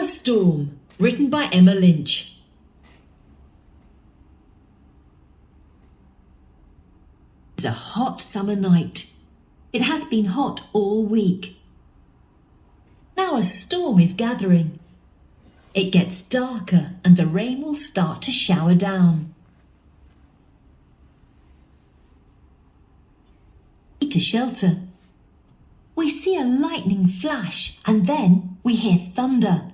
Summer Storm, written by Emma Lynch. It's a hot summer night. It has been hot all week. Now a storm is gathering. It gets darker and the rain will start to shower down. To shelter. We see a lightning flash and then we hear thunder.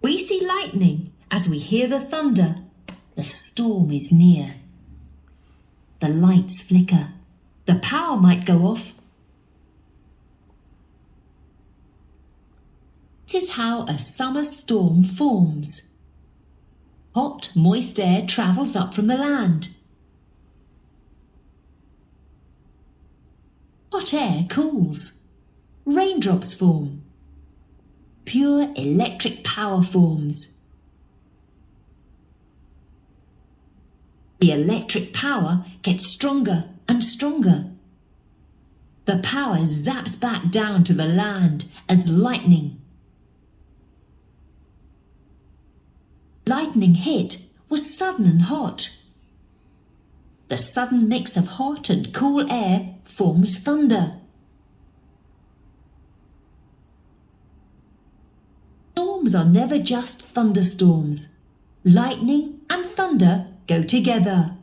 We see lightning as we hear the thunder. The storm is near. The lights flicker. The power might go off. This is how a summer storm forms. Hot, moist air travels up from the land. Hot air cools. Raindrops form. Pure electric power forms. The electric power gets stronger and stronger. The power zaps back down to the land as lightning. Lightning hit was sudden and hot. The sudden mix of hot and cool air forms thunder. Storms are never just thunderstorms. Lightning and thunder go together.